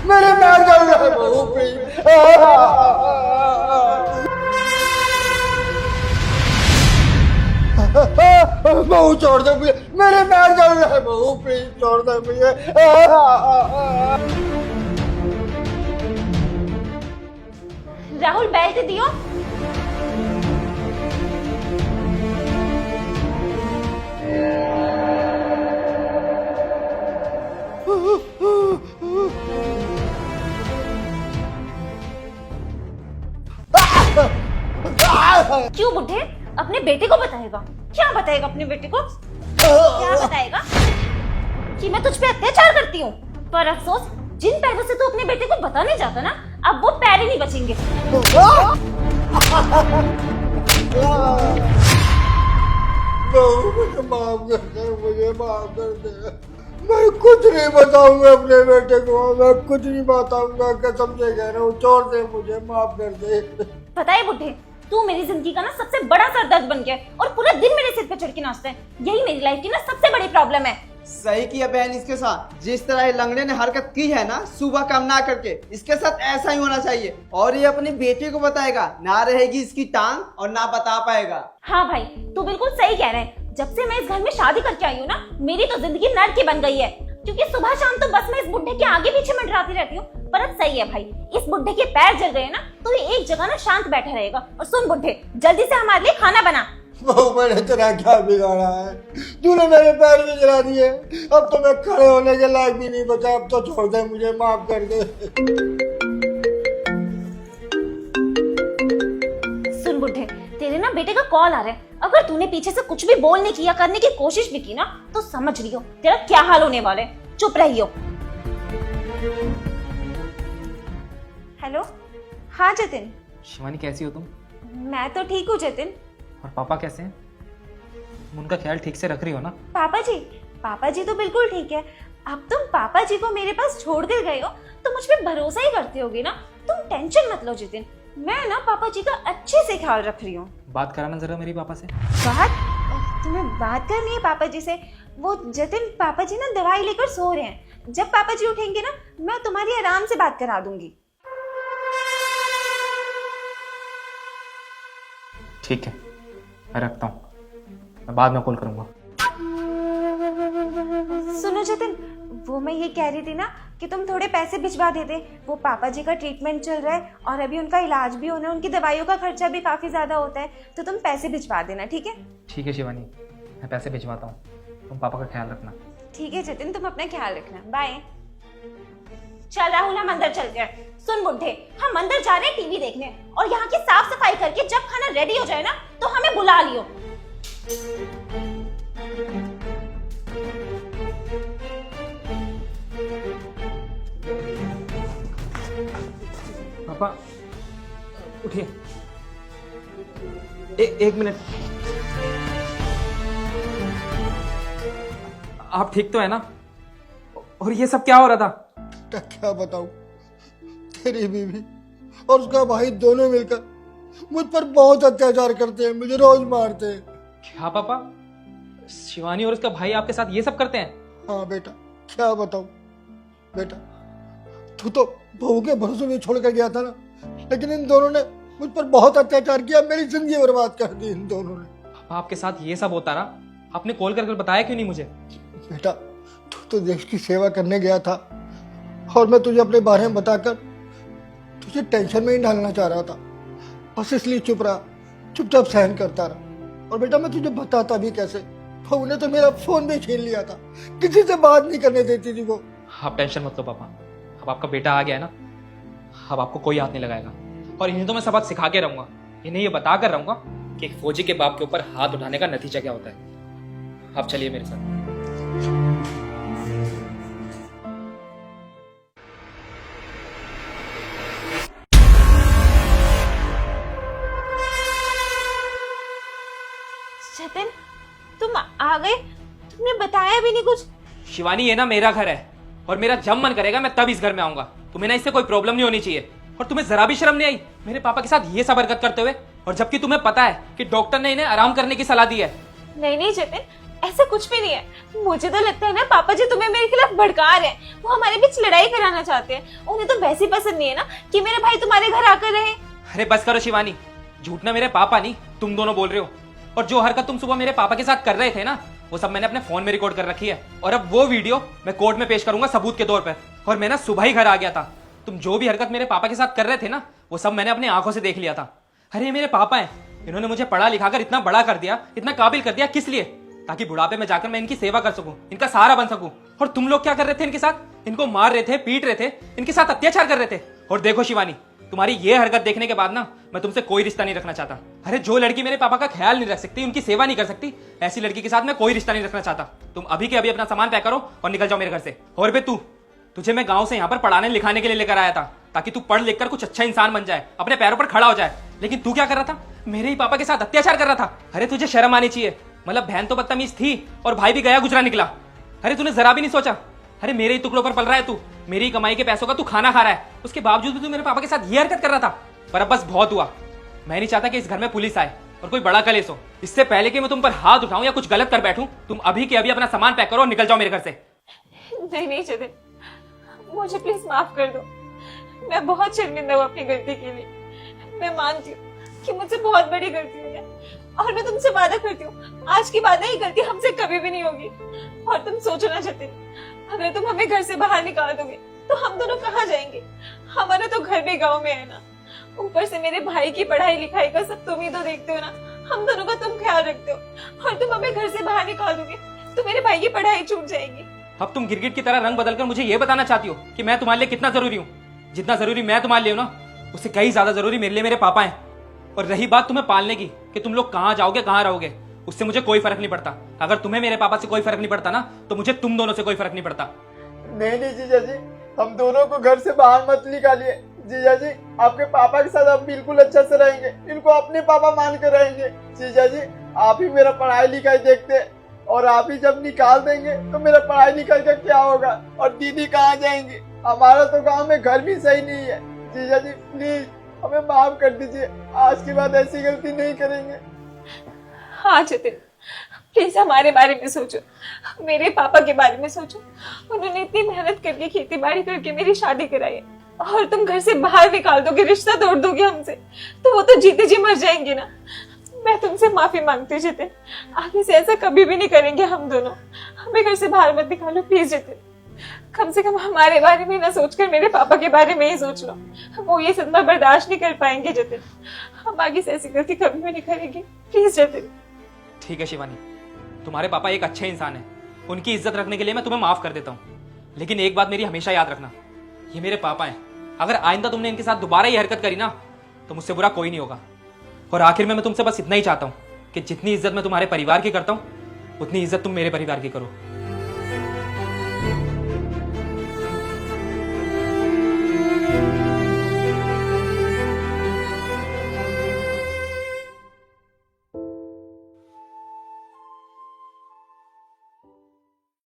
मेरे पैर जल रहे हैं बहू प्लीज। बहू छोड़ दे मुझे, मेरे पैर जल रहे हैं बहू प्लीज छोड़ दे मुझे। राहुल बेल्ट दियो। क्यों बुढ़े, अपने बेटे को बताएगा? क्या बताएगा अपने बेटे को? क्या बताएगा कि मैं तुझ पे अत्याचार करती हूँ? पर अफसोस, जिन पैरों से तू अपने बेटे को बताने जाता ना, अब वो पैर ही नहीं बचेंगे। बहू मुझे माफ कर दे, मुझे माफ कर दे। मैं कुछ नहीं बताऊंगा अपने बेटे को, मैं कुछ नहीं बताऊंगा, कसम से कह रहा हूँ, छोड़ दे मुझे, माफ कर दे। पता है बुढ़े, तू मेरी जिंदगी का ना सबसे बड़ा सरदर्द बन गया है और पूरा दिन मेरे सिर पे चढ़ के नाचता है। यही मेरी लाइफ की ना सबसे बड़ी प्रॉब्लम है। सही किया बहन इसके साथ। जिस तरह ये लंगड़े ने हरकत की है ना सुबह काम ना करके, इसके साथ ऐसा ही होना चाहिए। और ये अपनी बेटी को बताएगा, ना रहेगी इसकी टांग और ना बता पाएगा। हाँ भाई, तू बिल्कुल सही कह रहा है। जब से मैं इस घर में शादी करके आई हूँ ना, मेरी तो जिंदगी नर्क की बन गई है। क्योंकि सुबह शाम तो बस मैं इस बुढ़े के आगे पीछे मंडराती रहती हूँ। पर अब सही है भाई, इस बुढ़े के पैर जल गए ना, तो ये एक जगह ना शांत बैठा रहेगा। और सुन बुढ़े, जल्दी से हमारे लिए खाना बना। बहू मैंने तेरा क्या बिगाड़ा है? तूने मेरे पैर भी जला दिए, अब तो मैं खड़े होने के लायक भी नहीं बचा। अब तो छोड़ दे मुझे, माफ कर दे। सुन बुढ़े, तेरे ना बेटे का कॉल आ रहा है। अगर तूने पीछे से कुछ भी बोलने की या करने की कोशिश भी की ना, तो समझ लियो तेरा क्या हाल होने वाला है। चुप रहियो। हेलो, हाँ जतिन। शिवानी कैसी हो तुम? मैं तो ठीक हूँ जतिन। और पापा कैसे हैं? तुम उनका ख्याल ठीक से रख रही हो ना? पापा जी तो बिल्कुल ठीक है। अब तुम पापा जी को मेरे पास छोड़ कर गए हो तो मुझ पे भरोसा ही करते होगे ना। तुम टेंशन मत लो जतिन, मैं ना पापा जी का अच्छे से ख्याल रख रही हूँ। बात कराना जरा मेरी पापा से। तुम्हें बात करनी है पापा जी से? वो जतिन, पापा जी ना दवाई लेकर सो रहे हैं। जब पापा जी उठेंगे ना, मैं तुम्हारी आराम से बात करा दूंगी। ठीक है, मैं रखता हूँ, मैं बाद में कॉल करूंगा। सुनो जतिन, वो मैं ये कह रही थी ना कि तुम थोड़े पैसे भिजवा देते। वो पापा जी का ट्रीटमेंट चल रहा है और अभी उनका इलाज भी होना है, उनकी दवाइयों का खर्चा भी काफी ज्यादा होता है। तो तुम पैसे भिजवा देना, ठीक है? ठीक है शिवानी, मैं पैसे भिजवाता हूँ, तुम पापा का ख्याल रखना। ठीक है जतिन, तुम अपना ख्याल रखना। बाय। चल राहुल, हम अंदर चलते हैं। सुन बुढ़े, हम अंदर जा रहे हैं टीवी देखने, और यहाँ की साफ सफाई करके जब खाना रेडी हो जाए ना, तो हमें बुला लियो। पापा उठिए, एक मिनट। आप ठीक तो है ना? और ये सब क्या हो रहा था? क्या बताऊं, तेरी बीवी और उसका भाई दोनों मिलकर मुझ पर बहुत अत्याचार करते हैं, मुझे रोज मारते हैं। क्या पापा, शिवानी और उसका भाई आपके साथ ये सब करते हैं? हाँ बेटा, क्या बताऊं बेटा, तू तो बहू के भरोसे में छोड़ कर गया था ना, लेकिन इन दोनों ने मुझ पर बहुत अत्याचार किया, मेरी जिंदगी बर्बाद कर दी इन दोनों ने। पापा आपके साथ ये सब होता ना, आपने कॉल करके बताया क्यों नहीं मुझे? बेटा, तू तो देश की सेवा करने गया था और मैं तुझे अपने बारे में बताकर तुझे टेंशन में ही डालना चाह रहा था, बस इसलिए चुप रहा, चुपचाप सहन करता रहा। और बेटा मैं तुझे बताता भी कैसे, बहू ने तो मेरा फोन भी छीन लिया था, किसी से बात नहीं करने देती थी वो। आप टेंशन मत लो पापा, अब आपका बेटा आ गया है ना, अब आपको कोई हाथ नहीं लगाएगा। और इन्हें तो मैं सबक सिखा के रहूंगा, इन्हें ये बता कर रहूंगा कि एक फौजी के बाप के ऊपर हाथ उठाने का नतीजा क्या होता है। आप चलिए मेरे साथ। जतिन, तुम आ गए? तुमने बताया भी नहीं कुछ। शिवानी, ये ना मेरा घर है और मेरा जब मन करेगा मैं तब इस घर में आऊंगा। तुम्हें ना इससे कोई प्रॉब्लम नहीं होनी चाहिए। और तुम्हें जरा भी शर्म नहीं आई मेरे पापा के साथ ये सब हरकत करते हुए? और जबकि तुम्हें पता है कि डॉक्टर ने इन्हें आराम करने की सलाह दी है। नहीं नहीं जतिन, ऐसा कुछ भी नहीं है। मुझे तो लगता है ना पापा जी तुम्हें मेरे खिलाफ भड़का रहे हैं। वो हमारे बीच लड़ाई कराना चाहते हैं। उन्हें तो वैसे पसंद नहीं है ना कि मेरा भाई तुम्हारे घर आकर रहे। अरे बस करो शिवानी, झूठ ना मेरे पापा नहीं तुम दोनों बोल रहे हो। और जो हरकत तुम सुबह मेरे पापा के साथ कर रहे थे ना, वो सब मैंने अपने फोन में रिकॉर्ड कर रखी है। और अब वो वीडियो मैं कोर्ट में पेश करूंगा सबूत के तौर पर। और मैं ना सुबह ही घर आ गया था। तुम जो भी हरकत मेरे पापा के साथ कर रहे थे ना, वो सब मैंने अपनी आंखों से देख लिया था। अरे ये मेरे पापा हैं, इन्होंने मुझे पढ़ा लिखा कर इतना बड़ा कर दिया, इतना काबिल कर दिया। किस लिए? ताकि बुढ़ापे में जाकर मैं इनकी सेवा कर सकूं, इनका सहारा बन सकूं। और तुम लोग क्या कर रहे थे इनके साथ? इनको मार रहे थे, पीट रहे थे, इनके साथ अत्याचार कर रहे थे। और देखो शिवानी, तुम्हारी ये हरकत देखने के बाद ना मैं तुमसे कोई रिश्ता नहीं रखना चाहता। अरे जो लड़की मेरे पापा का ख्याल नहीं रख सकती, उनकी सेवा नहीं कर सकती, ऐसी लड़की के साथ मैं कोई रिश्ता नहीं रखना चाहता। तुम अभी के अभी अपना सामान पैक करो और निकल जाओ मेरे घर से। और बे तुझे मैं गांव से यहाँ पर पढ़ाने लिखाने के लिए लेकर आया था, ताकि तू पढ़ लिख कर कुछ अच्छा इंसान बन जाए, अपने पैरों पर खड़ा हो जाए। लेकिन तू क्या कर रहा था? मेरे ही पापा के साथ अत्याचार कर रहा था। अरे तुझे शर्म आनी चाहिए। मतलब बहन तो बदतमीज थी और भाई भी गया गुजरा निकला। अरे तूने जरा भी नहीं सोचा? अरे मेरे ही टुकड़ों पर पल रहा है तू, मेरी ही कमाई के पैसों का तू खाना खा रहा है, उसके बावजूद भी तू मेरे पापा के साथ ये हरकत कर रहा था। पर अब बस बहुत हुआ। मैं नहीं चाहता कि इस घर में पुलिस आए और कोई बड़ा कलेश हो। इससे पहले कि मैं तुम पर हाथ उठाऊं या कुछ गलत कर बैठूं, तुम अभी के अभी अपना सामान पैक करो और निकल जाओ मेरे घर से। नहीं नहीं जतिन, मुझे प्लीज माफ कर दो। मैं बहुत शर्मिंदा हूँ अपनी गलती के लिए। मैं मानती हूँ कि मुझसे बहुत बड़ी गलती हुई है और मैं तुमसे वादा करती हूँ आज की बाद ये गलती हमसे कभी भी नहीं होगी। और तुम सोचो ना जतिन, अगर तुम हमें घर से बाहर निकाल दोगे तो हम दोनों कहाँ जाएंगे? हमारा तो घर भी गाँव में है ना। ऊपर से मेरे भाई की पढ़ाई लिखाई का सब तुम ही तो देखते हो ना, हम दोनों का तुम ख्याल रखते हो। और तुम हमें घर से बाहर निकाल दोगे तो मेरे भाई की पढ़ाई छूट जाएगी। अब तुम गिरगिट की तरह रंग बदलकर मुझे ये बताना चाहती हो कि मैं तुम्हारे लिए कितना जरूरी हूँ? जितना जरूरी मैं तुम्हारे लिए हूँ ना, उससे कहीं ज्यादा जरूरी मेरे लिए मेरे पापा हैं। और रही बात तुम्हें पालने की कि तुम लोग कहाँ जाओगे कहाँ रहोगे, उससे मुझे कोई फर्क नहीं पड़ता। अगर तुम्हें मेरे पापा से कोई फर्क नहीं पड़ता ना, तो मुझे तुम दोनों से कोई फर्क नहीं पड़ता। नहीं नहीं जीजा जी, हम दोनों को घर से बाहर मत निकालिए। जीजा जी, आपके पापा के साथ हम बिल्कुल अच्छे से रहेंगे, इनको अपने पापा मान कर रहेंगे। जीजा जी, आप ही मेरा पढ़ाई लिखाई देखते हैं और आप ही जब निकाल देंगे तो मेरा पढ़ाई लिखाई का क्या होगा? और दीदी कहाँ जाएंगी? हमारा तो गांव में घर भी सही नहीं है। जीजा जी प्लीज हमें माफ कर दीजिए, आज के बाद ऐसी गलती नहीं करेंगे। हाँ जतिन, प्लीज हमारे बारे में सोचो, मेरे पापा के बारे में सोचो। उन्होंने इतनी मेहनत करके खेती बाड़ी करके मेरी शादी कराई है और तुम घर से बाहर निकाल दोगे, रिश्ता तोड़ दोगे हमसे, तो वो तो जीते जी मर जाएंगे ना। मैं तुमसे माफी मांगती हूँ जतिन, आगे से ऐसा कभी भी नहीं करेंगे हम दोनों। हमें घर से बाहर मत निकालो प्लीज जतिन। कम से कम हमारे बारे में ना सोचकर मेरे पापा के बारे में ही सोच लो। वो ये सदमा बर्दाश्त नहीं कर पाएंगे जतिन। हम आगे से ऐसी गलती कभी भी नहीं करेंगे प्लीज जतिन। ठीक है शिवानी, तुम्हारे पापा एक अच्छे इंसान हैं, उनकी इज्जत रखने के लिए मैं तुम्हें माफ कर देता हूँ। लेकिन एक बात मेरी हमेशा याद रखना, ये मेरे पापा हैं। अगर आइंदा तुमने इनके साथ दोबारा ये हरकत करी ना, तो मुझसे बुरा कोई नहीं होगा। और आखिर में मैं तुमसे बस इतना ही चाहता हूँ कि जितनी इज्जत मैं तुम्हारे परिवार की करता हूँ, उतनी इज्जत तुम मेरे परिवार की करो।